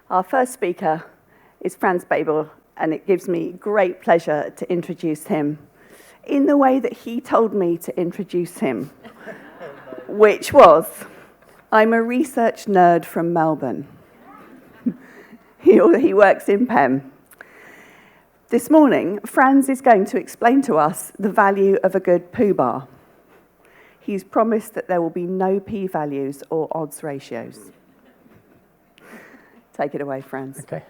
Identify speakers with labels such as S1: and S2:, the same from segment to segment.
S1: Our first speaker is Franz Babl, and it gives me great pleasure to introduce him in the way that he told me to introduce him, which was, I'm a research nerd from Melbourne. He works in PEM. This morning, Franz is going to explain to us the value of a good poo bar. He's promised that there will be no p-values or odds ratios. Take it away, Franz.
S2: Okay.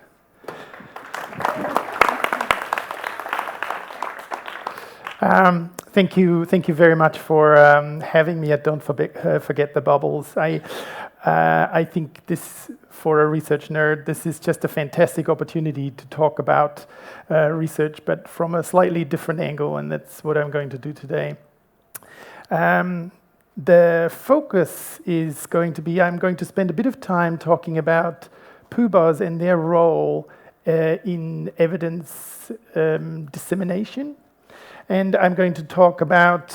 S2: Thank you very much for having me at Don't Forget the Bubbles. I think this, for a research nerd, this is just a fantastic opportunity to talk about research, but from a slightly different angle, and that's what I'm going to do today. The focus is going to be, I'm going to spend a bit of time talking about poo bars and their role in evidence dissemination. And I'm going to talk about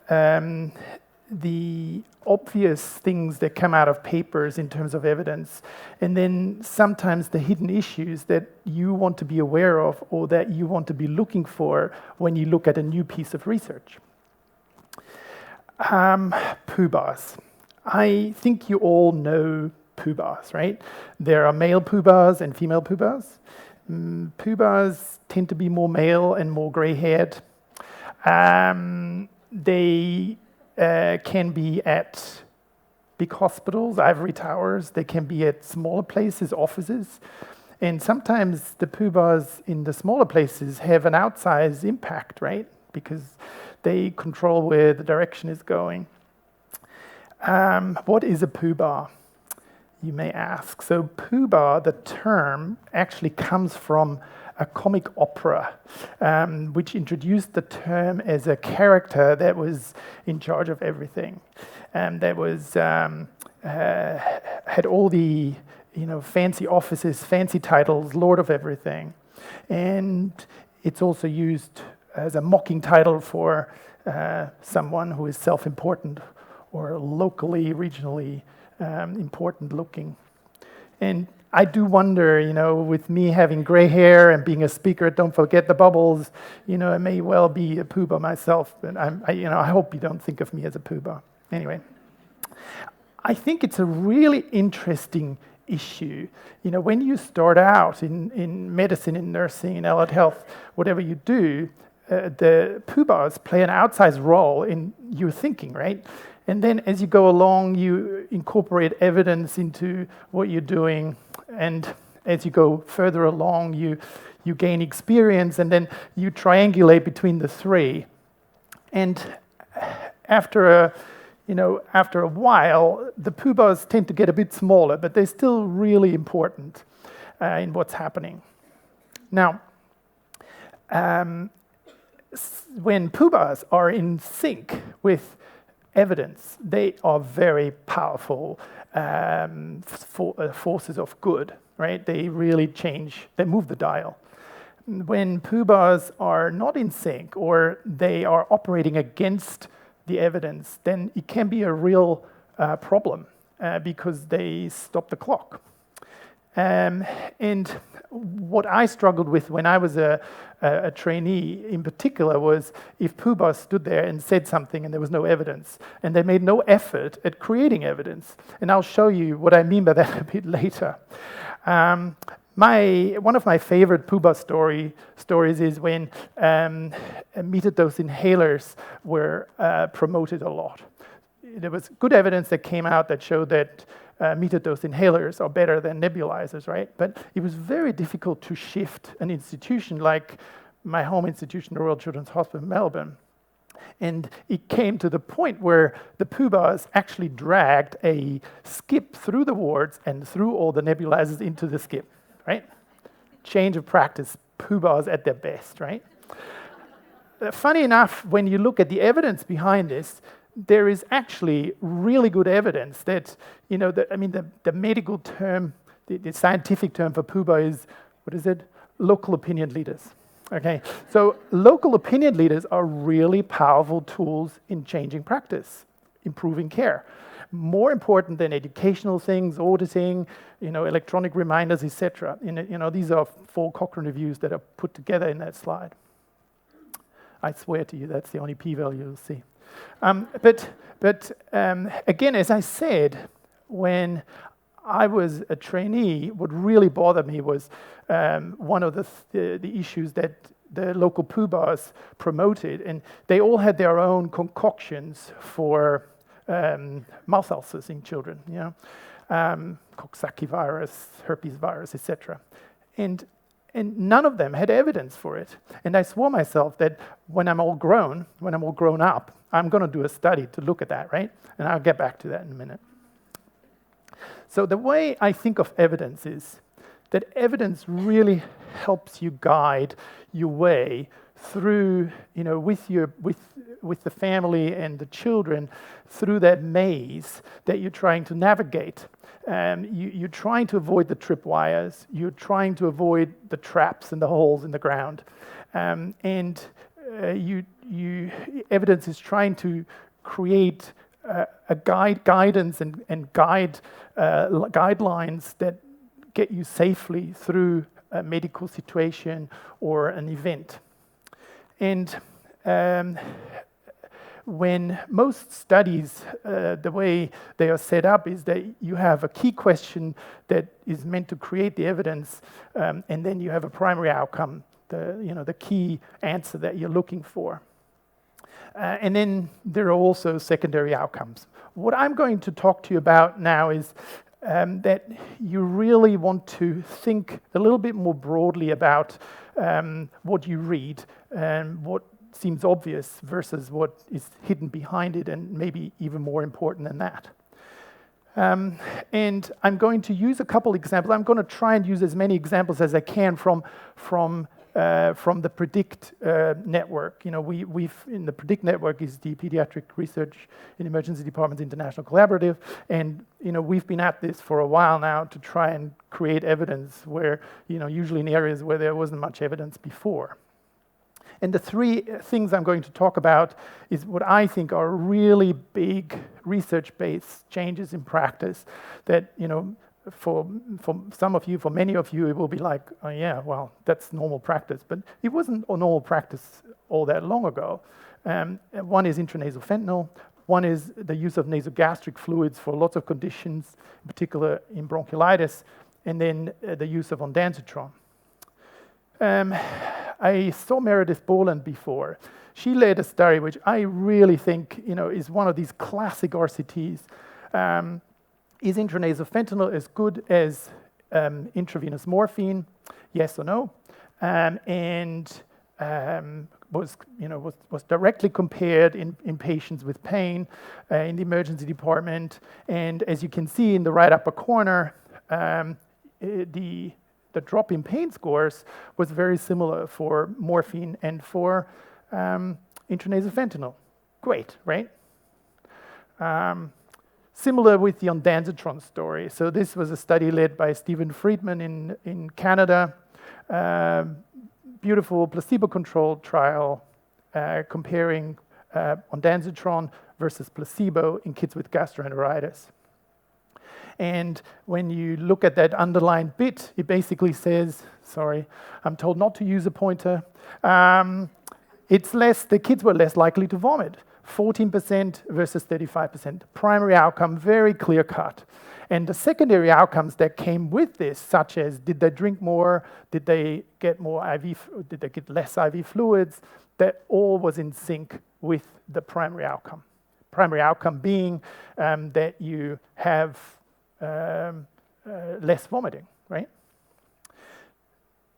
S2: the obvious things that come out of papers in terms of evidence, and then sometimes the hidden issues that you want to be aware of or that you want to be looking for when you look at a new piece of research. Poo bars. I think you all know poo bars, right? There are male poo bars and female poo bars. Poo bars tend to be more male and more gray-haired. They can be at big hospitals, ivory towers. They can be at smaller places, offices. And sometimes the poo bars in the smaller places have an outsized impact, right? Because they control where the direction is going. What is a poo bar, you may ask? So poo bar, the term, actually comes from a comic opera, which introduced the term as a character that was in charge of everything, that was had all the fancy offices, fancy titles, Lord of everything, and it's also used as a mocking title for someone who is self-important or locally, regionally important looking. And I do wonder, with me having gray hair and being a speaker at Don't Forget the Bubbles, I may well be a poo bar myself, but I hope you don't think of me as a poo bar. Anyway, I think it's a really interesting issue. When you start out in medicine, in nursing, in allied health, whatever you do, the poo bars play an outsized role in your thinking, right? And then as you go along, you incorporate evidence into what you're doing. And as you go further along, you gain experience, and then you triangulate between the three. And after a while, the poo bars tend to get a bit smaller, but they're still really important in what's happening. Now, when poo bars are in sync with evidence, they are very powerful forces of good, right? They really they move the dial. When poo bars are not in sync or they are operating against the evidence, then it can be a real problem because they stop the clock. And what I struggled with when I was a trainee in particular was if poo bars stood there and said something and there was no evidence, and they made no effort at creating evidence. And I'll show you what I mean by that a bit later. One of my favorite poo bar stories is when metered-dose inhalers were promoted a lot. There was good evidence that came out that showed that metered-dose inhalers are better than nebulizers, right? But it was very difficult to shift an institution like my home institution, the Royal Children's Hospital in Melbourne. And it came to the point where the poo bars actually dragged a skip through the wards and threw all the nebulizers into the skip, right? Change of practice, poo bars at their best, right? Funny enough, when you look at the evidence behind this, there is actually really good evidence that, the medical term, the scientific term for poo bar is, what is it? Local opinion leaders. Okay, so local opinion leaders are really powerful tools in changing practice, improving care. more important than educational things, auditing, electronic reminders, etc. These are 4 Cochrane reviews that are put together in that slide. I swear to you, that's the only p-value you'll see. But again, as I said, when I was a trainee, what really bothered me was one of the issues that the local poo bars promoted, and they all had their own concoctions for mouth ulcers in children, Coxsackie virus, herpes virus, etc. And none of them had evidence for it. And I swore myself that when I'm all grown up, I'm going to do a study to look at that, right? And I'll get back to that in a minute. So the way I think of evidence is that evidence really helps you guide your way through, with the family and the children, through that maze that you're trying to navigate. You're trying to avoid the tripwires. You're trying to avoid the traps and the holes in the ground, evidence is trying to create a guidance and guidelines that get you safely through a medical situation or an event. And when most studies, the way they are set up is that you have a key question that is meant to create the evidence, and then you have a primary outcome, the key answer that you're looking for. And then there are also secondary outcomes. What I'm going to talk to you about now is that you really want to think a little bit more broadly about what you read and what seems obvious versus what is hidden behind it, and maybe even more important than that. And I'm going to use a couple examples. I'm going to try and use as many examples as I can from the PREDICT network. We've in the PREDICT network is the Pediatric Research in Emergency Departments International Collaborative, and we've been at this for a while now to try and create evidence where usually in areas where there wasn't much evidence before. And the 3 things I'm going to talk about is what I think are really big research-based changes in practice that for some of you, for many of you, it will be like, oh yeah, well, that's normal practice. But it wasn't a normal practice all that long ago. One is intranasal fentanyl. One is the use of nasogastric fluids for lots of conditions, in particular in bronchiolitis, and then the use of ondansetron. I saw Meredith Boland before. She led a study which I really think is one of these classic RCTs. Is intranasal fentanyl as good as intravenous morphine? Yes or no? Was directly compared in patients with pain in the emergency department. And as you can see in the right upper corner, the drop in pain scores was very similar for morphine and for intranasal fentanyl. Great, right? Similar with the ondansetron story. So this was a study led by Stephen Friedman in Canada. Beautiful placebo-controlled trial comparing ondansetron versus placebo in kids with gastroenteritis. And when you look at that underlined bit, it basically says, sorry, I'm told not to use a pointer. The kids were less likely to vomit. 14% versus 35%. Primary outcome, very clear cut. And the secondary outcomes that came with this, such as did they drink more, did they get less IV fluids, that all was in sync with the primary outcome. Primary outcome being that you have less vomiting, right?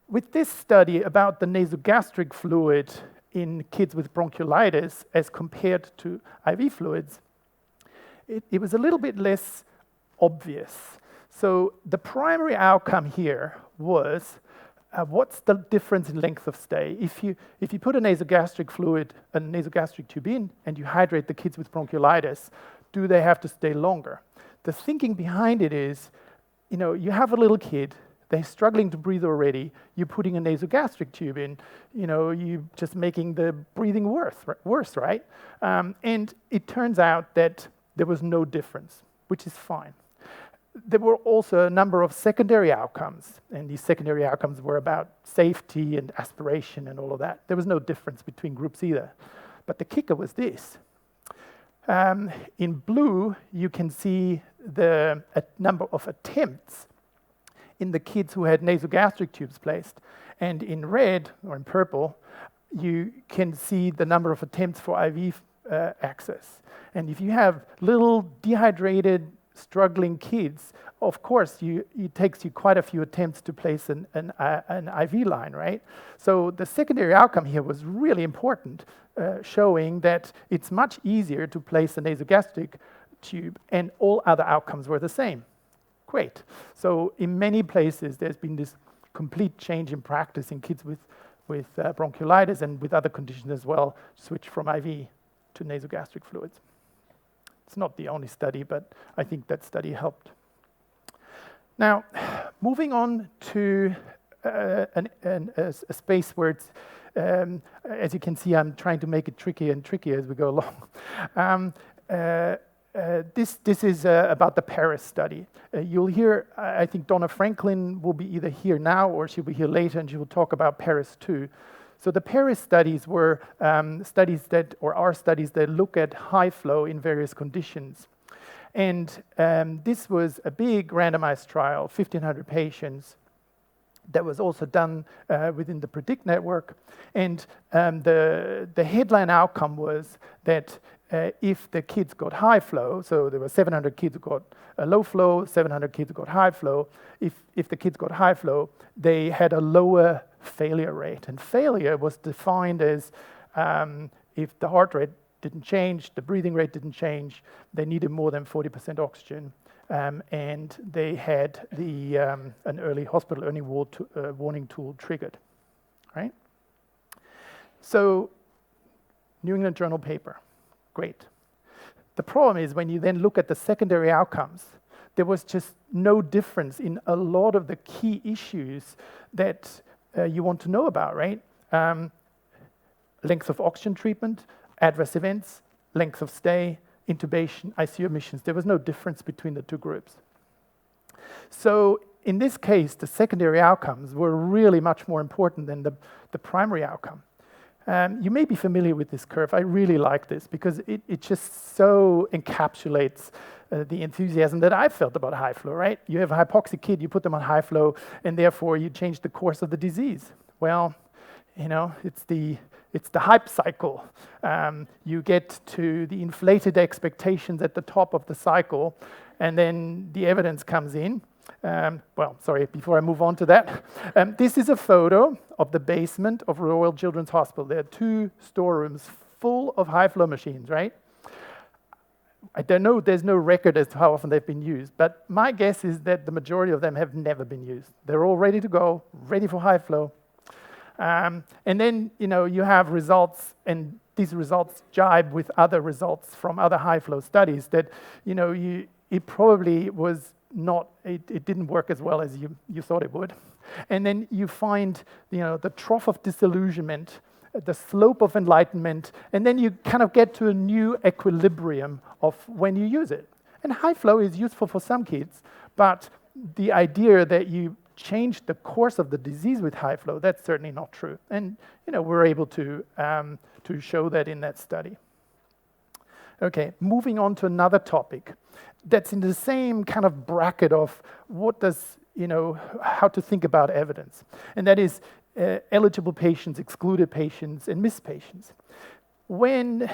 S2: With this study about the nasogastric fluid in kids with bronchiolitis as compared to IV fluids, it was a little bit less obvious. So the primary outcome here was what's the difference in length of stay? If you put a nasogastric fluid, a nasogastric tube in, and you hydrate the kids with bronchiolitis, do they have to stay longer? The thinking behind it is, you have a little kid, they're struggling to breathe already, you're putting a nasogastric tube in, you're just making the breathing worse, right? And it turns out that there was no difference, which is fine. There were also a number of secondary outcomes, and these secondary outcomes were about safety and aspiration and all of that. There was no difference between groups either. But the kicker was this. In blue, you can see the number of attempts in the kids who had nasogastric tubes placed. And in red, or in purple, you can see the number of attempts for IV access. And if you have little dehydrated, struggling kids, of course, it takes you quite a few attempts to place an IV line, right? So the secondary outcome here was really important, showing that it's much easier to place a nasogastric tube, and all other outcomes were the same. Great. So in many places, there's been this complete change in practice in kids with bronchiolitis and with other conditions as well, switch from IV to nasogastric fluids. It's not the only study, but I think that study helped. Now, moving on to a space where it's, as you can see, I'm trying to make it trickier and trickier as we go along. This is about the Paris study. You'll hear, I think Donna Franklin will be either here now or she'll be here later, and she will talk about Paris too. So the Paris studies were studies that look at high flow in various conditions. And this was a big randomized trial, 1,500 patients, that was also done within the PREDICT network. And the headline outcome was that if the kids got high flow, so there were 700 kids who got a low flow, 700 kids who got high flow. If the kids got high flow, they had a lower failure rate. And failure was defined as if the heart rate didn't change, the breathing rate didn't change, they needed more than 40% oxygen, and they had an early hospital early warning tool triggered, right? So, New England Journal paper, great. The problem is when you then look at the secondary outcomes, there was just no difference in a lot of the key issues that you want to know about, right? Length of oxygen treatment, adverse events, length of stay, intubation, ICU admissions. There was no difference between the two groups. So in this case, the secondary outcomes were really much more important than the primary outcome. You may be familiar with this curve. I really like this because it just so encapsulates the enthusiasm that I felt about high flow, right? You have a hypoxic kid, you put them on high flow, and therefore you change the course of the disease. Well, you know, it's the hype cycle. You get to the inflated expectations at the top of the cycle, and then the evidence comes in. Well, sorry, before I move on to that, this is a photo of the basement of Royal Children's Hospital. There are 2 storerooms full of high-flow machines, right? I don't know, there's no record as to how often they've been used, but my guess is that the majority of them have never been used. They're all ready to go, ready for high flow. And then, you know, you have results, and these results jibe with other results from other high-flow studies that, you know, it probably was not, it didn't work as well as you thought it would. And then you find, you know, the trough of disillusionment, the slope of enlightenment, and then you kind of get to a new equilibrium of when you use it. And high flow is useful for some kids, but the idea that you change the course of the disease with high flow, that's certainly not true. And, you know, we're able to show that in that study. Okay, moving on to another topic that's in the same kind of bracket of what does, you know, how to think about evidence. And that is eligible patients, excluded patients, and missed patients. When,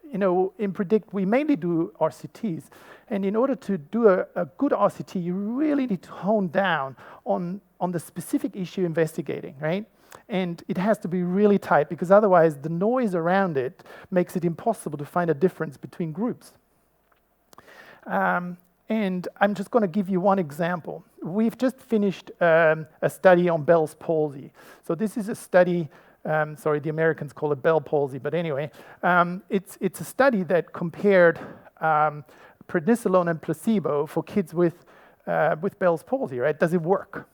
S2: you know, in PREDICT, we mainly do RCTs. And in order to do a good RCT, you really need to hone down on the specific issue investigating, right? And it has to be really tight, because otherwise the noise around it makes it impossible to find a difference between groups. And I'm just going to give you one example. We've just finished a study on Bell's palsy. So this is a study, sorry, the Americans call it Bell palsy, but anyway, it's a study that compared prednisolone and placebo for kids with Bell's palsy, right? Does it work?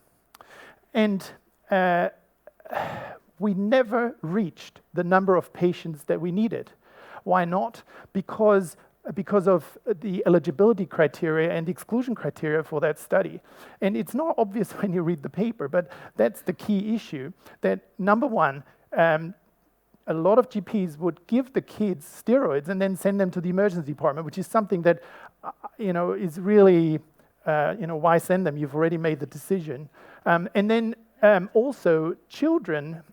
S2: And we never reached the number of patients that we needed. Why not? Because because of the eligibility criteria and exclusion criteria for that study. And it's not obvious when you read the paper, but that's the key issue, that number one, a lot of GPs would give the kids steroids and then send them to the emergency department, which is something that, is really, why send them? You've already made the decision. And then also children,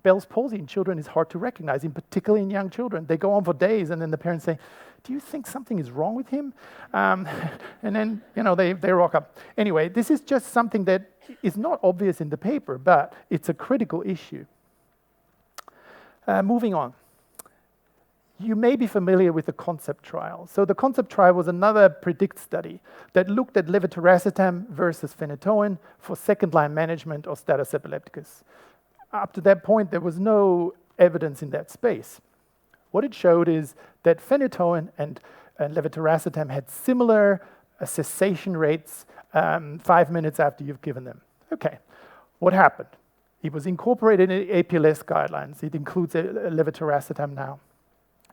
S2: Bell's palsy in children is hard to recognize, particularly in young children. They go on for days, and then the parents say, "Do you think something is wrong with him?" And then they rock up. Anyway, this is just something that is not obvious in the paper, but it's a critical issue. Moving on. You may be familiar with the CONCEPT trial. So the CONCEPT trial was another PREDICT study that looked at levetiracetam versus phenytoin for second-line management of status epilepticus. Up to that point, there was no evidence in that space. What it showed is that phenytoin and levetiracetam had similar cessation rates 5 minutes after you've given them. Okay, what happened? It was incorporated in APLS guidelines. It includes levetiracetam now.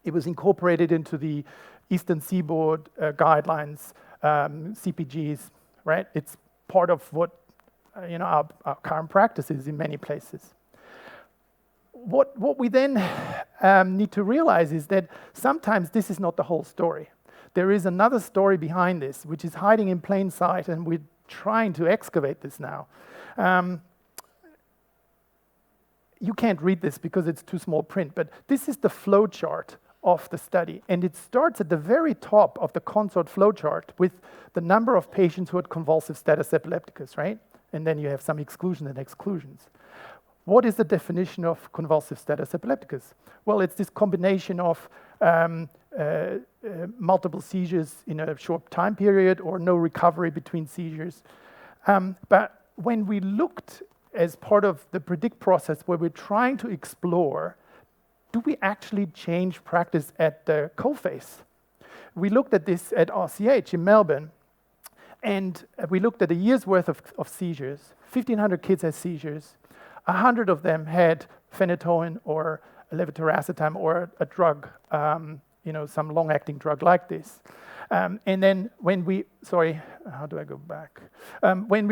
S2: It was incorporated into the Eastern Seaboard guidelines, CPGs, right? It's part of what our current practice is in many places. What we then need to realize is that sometimes this is not the whole story. There is another story behind this, which is hiding in plain sight, and we're trying to excavate this now. You can't read this because it's too small print, but this is the flow chart of the study, and it starts at the very top of the CONSORT flow chart with the number of patients who had convulsive status epilepticus, right? And then you have some exclusions and exclusions. What is the definition of convulsive status epilepticus? Well, it's this combination of multiple seizures in a short time period or no recovery between seizures. But when we looked as part of the PREDICT process where we're trying to explore, do we actually change practice at the coalface? We looked at this at RCH in Melbourne, and we looked at a year's worth of seizures. 1,500 kids had seizures. 100 of them had phenytoin or levetiracetam or a drug, some long-acting drug like this. And then when we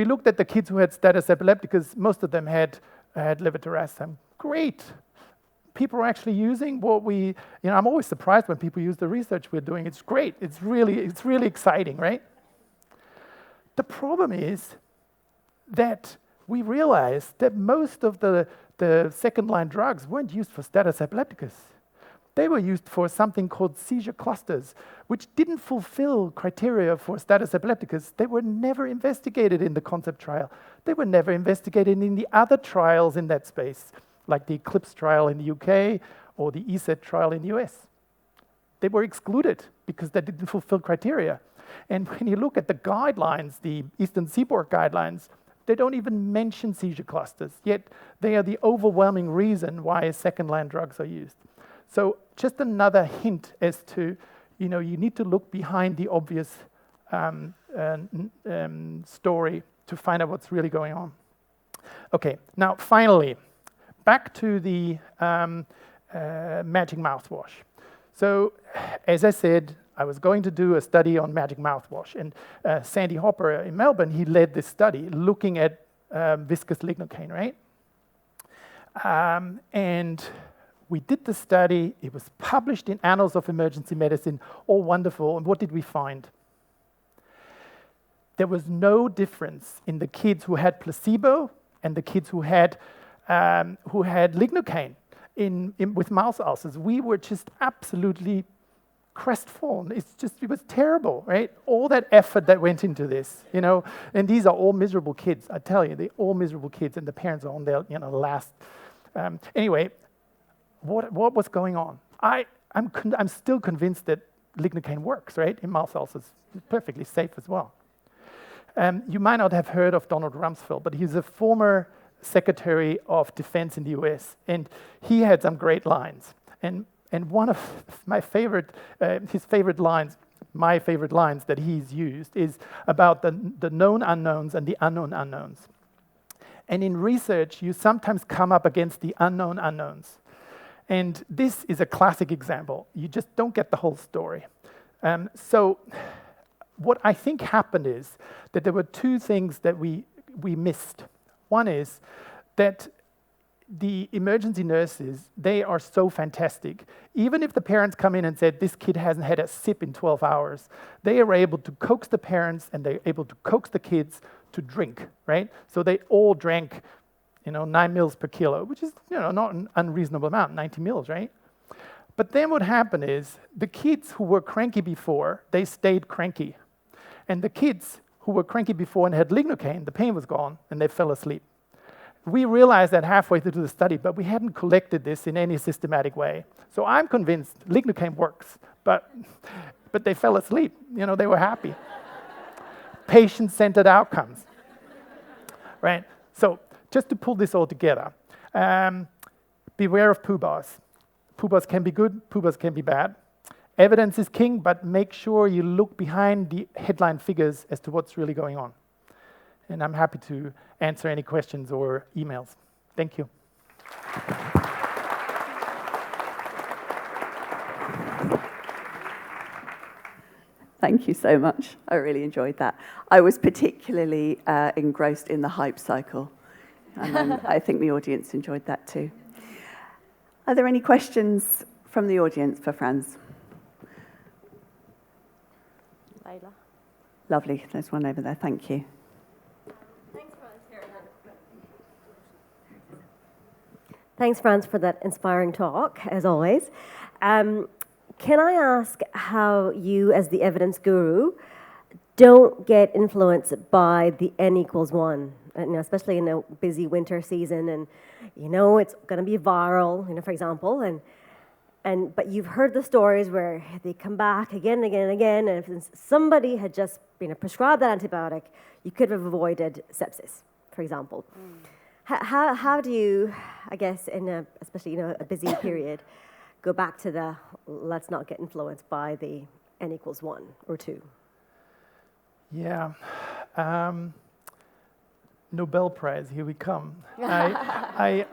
S2: looked at the kids who had status epilepticus, most of them had levetiracetam. Great. People are actually using what I'm always surprised when people use the research we're doing. It's great. It's really exciting, right? The problem is that we realized that most of the second-line drugs weren't used for status epilepticus. They were used for something called seizure clusters, which didn't fulfill criteria for status epilepticus. They were never investigated in the CONCEPT trial. They were never investigated in the other trials in that space, like the ECLIPSE trial in the UK or the ESET trial in the US. They were excluded because they didn't fulfill criteria. And when you look at the guidelines, the Eastern Seaboard guidelines, they don't even mention seizure clusters, yet they are the overwhelming reason why second-line drugs are used. So just another hint as to, you need to look behind the obvious story to find out what's really going on. Okay, now finally, back to the magic mouthwash. So, as I said, I was going to do a study on magic mouthwash, and Sandy Hopper in Melbourne, he led this study looking at viscous lignocaine, right? And we did the study. It was published in Annals of Emergency Medicine, all wonderful. And what did we find? There was no difference in the kids who had placebo and the kids who had lignocaine with mouth ulcers. We were just absolutely crestfallen. It was terrible, right? All that effort that went into this, and these are all miserable kids. I tell you, they're all miserable kids, and the parents are on their, last. Anyway, what was going on? I'm still convinced that lignocaine works, right? In mouth ulcers, it's perfectly safe as well. You might not have heard of Donald Rumsfeld, but he's a former Secretary of Defense in the US, and he had some great lines. And one of my favorite lines that he's used is about the known unknowns and the unknown unknowns. And in research, you sometimes come up against the unknown unknowns. And this is a classic example. You just don't get the whole story. So what I think happened is that there were two things that we missed. One is that the emergency nurses, they are so fantastic. Even if the parents come in and said, this kid hasn't had a sip in 12 hours, they are able to coax the parents and they're able to coax the kids to drink, right? So they all drank 9 mils per kilo, which is not an unreasonable amount, 90 mils, right? But then what happened is the kids who were cranky before, they stayed cranky. And the kids who were cranky before and had lignocaine, the pain was gone and they fell asleep. We realized that halfway through the study, but we hadn't collected this in any systematic way. So I'm convinced lignocaine works, but they fell asleep. They were happy. Patient-centered outcomes, right? So just to pull this all together, beware of poobahs. Poobahs can be good, poobahs can be bad. Evidence is king, but make sure you look behind the headline figures as to what's really going on. And I'm happy to answer any questions or emails. Thank you.
S1: Thank you so much. I really enjoyed that. I was particularly engrossed in the hype cycle. And I think the audience enjoyed that too. Are there any questions from the audience for Franz?
S3: Layla.
S1: Lovely. There's one over there. Thank you.
S3: Thanks, Franz, for that inspiring talk, as always. Can I ask how you, as the evidence guru, don't get influenced by the N=1, especially in a busy winter season, and it's going to be viral, for example, but you've heard the stories where they come back again and again and again, and if somebody had just been prescribed that antibiotic, you could have avoided sepsis, for example. How do you, I guess, especially a busy period, go back to the let's not get influenced by the N=1 or 2?
S2: Yeah. Nobel Prize, here we come. I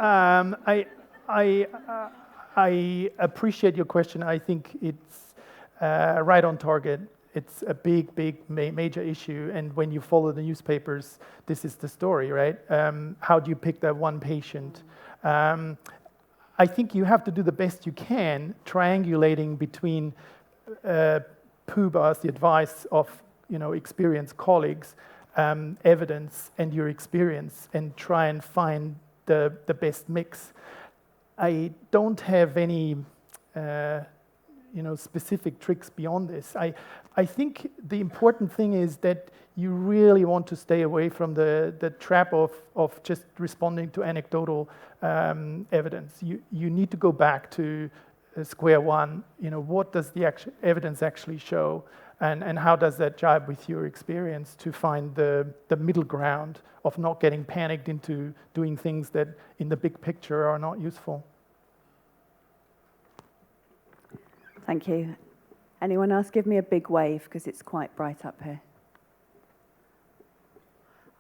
S2: appreciate your question. I think it's right on target. It's a big, major issue. And when you follow the newspapers, this is the story, right? How do you pick that one patient? I think you have to do the best you can, triangulating between poobahs, the advice of experienced colleagues, evidence, and your experience, and try and find the best mix. I don't have any specific tricks beyond this. I think the important thing is that you really want to stay away from the trap of just responding to anecdotal evidence. You need to go back to square one. What does the evidence actually show, and how does that jibe with your experience to find the middle ground of not getting panicked into doing things that in the big picture are not useful.
S1: Thank you. Anyone else give me a big wave, because it's quite bright up here.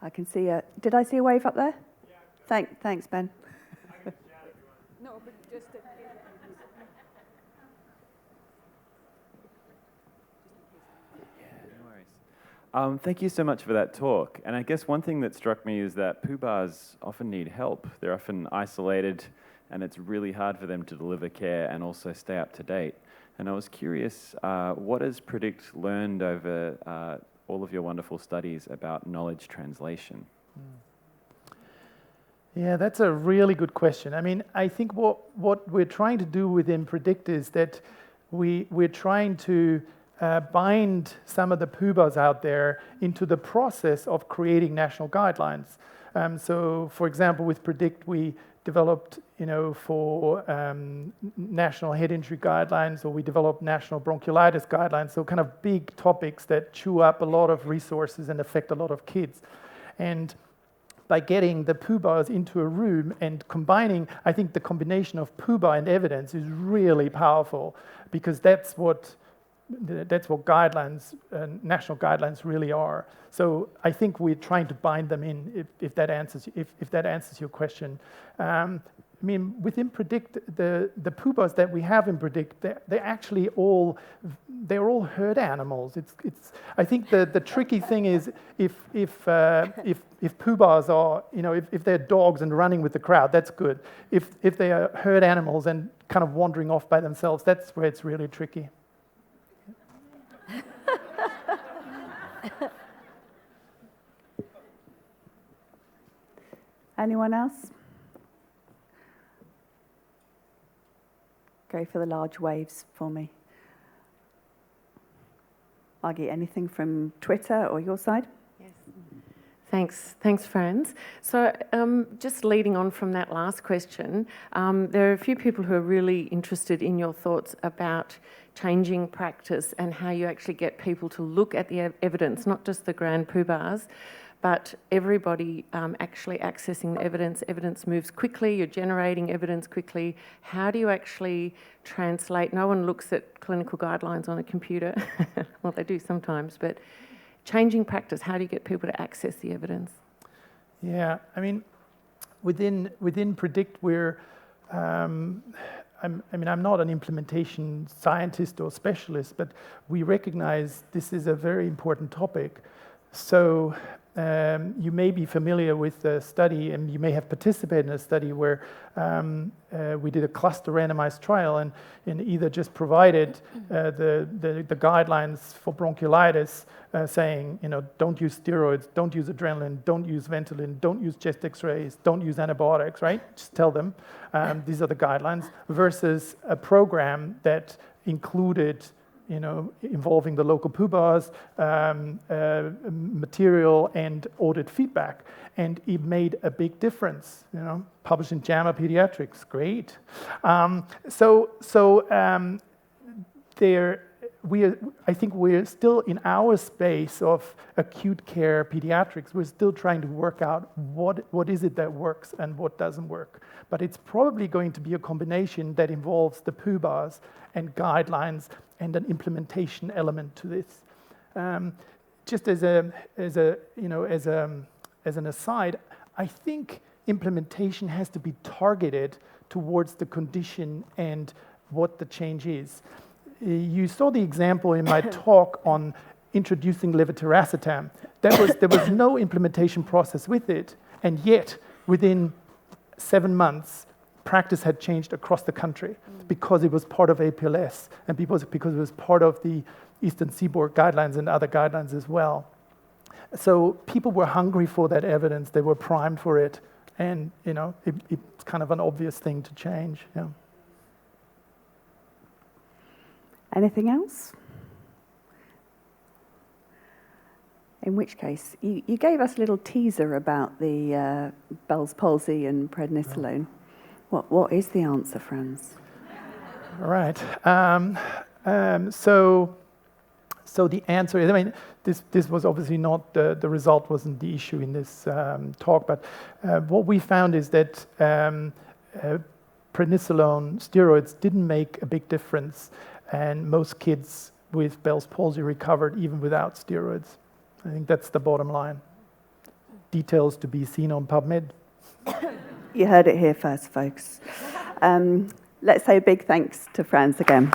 S1: I can see did I see a wave up there? Yeah. Thanks, Ben.
S4: No, but just
S5: No worries. Thank you so much for that talk. And I guess one thing that struck me is that poobahs often need help. They're often isolated, and it's really hard for them to deliver care and also stay up to date. And I was curious, what has Predict learned over all of your wonderful studies about knowledge translation?
S2: Yeah, that's a really good question. I mean, I think what we're trying to do within Predict is that we're trying to bind some of the poobahs out there into the process of creating national guidelines. So, for example, with Predict, we developed, for national head injury guidelines, or we developed national bronchiolitis guidelines, so kind of big topics that chew up a lot of resources and affect a lot of kids. And by getting the poobahs into a room and combining, I think the combination of poobah and evidence is really powerful, because that's what guidelines, national guidelines really are. So I think we're trying to bind them in. If that answers your question, I mean, within Predict, the poobahs that we have in Predict, they're actually they're all herd animals. I think the tricky thing is if poobahs are, if they're dogs and running with the crowd, that's good. If they are herd animals and kind of wandering off by themselves, that's where it's really tricky.
S1: Anyone else? Go for the large waves for me. Margie, anything from Twitter or your side?
S6: Yes. Thanks, Franz. So just leading on from that last question, there are a few people who are really interested in your thoughts about changing practice and how you actually get people to look at the evidence, not just the grand poobahs, but everybody actually accessing the evidence. Evidence moves quickly, you're generating evidence quickly. How do you actually translate? No one looks at clinical guidelines on a computer. Well, they do sometimes, but changing practice, how do you get people to access the evidence?
S2: Yeah, I mean, within Predict, I'm not an implementation scientist or specialist, but we recognize this is a very important topic. So you may be familiar with the study, and you may have participated in a study where we did a cluster randomized trial and either just provided the guidelines for bronchiolitis saying, don't use steroids, don't use adrenaline, don't use Ventolin, don't use chest x-rays, don't use antibiotics, right? Just tell them these are the guidelines, versus a program that included involving the local poobahs, material and audit feedback. And it made a big difference, published in JAMA Pediatrics, great. I think we're still in our space of acute care pediatrics, we're still trying to work out what is it that works and what doesn't work. But it's probably going to be a combination that involves the poobahs and guidelines and an implementation element to this. Just as an aside, I think implementation has to be targeted towards the condition and what the change is. You saw the example in my talk on introducing levetiracetam. There was no implementation process with it, and yet within 7 months, practice had changed across the country because it was part of APLS and because it was part of the Eastern Seaboard guidelines and other guidelines as well. So people were hungry for that evidence, they were primed for it, and it's kind of an obvious thing to change. Yeah.
S1: Anything else? In which case, you gave us a little teaser about the Bell's palsy and prednisolone. What is the answer, Franz?
S2: All right. So the answer is, this was obviously not, the result wasn't the issue in this talk, but what we found is that prednisolone steroids didn't make a big difference, and most kids with Bell's palsy recovered even without steroids. I think that's the bottom line. Details to be seen on PubMed.
S1: You heard it here first, folks. Let's say a big thanks to Franz again.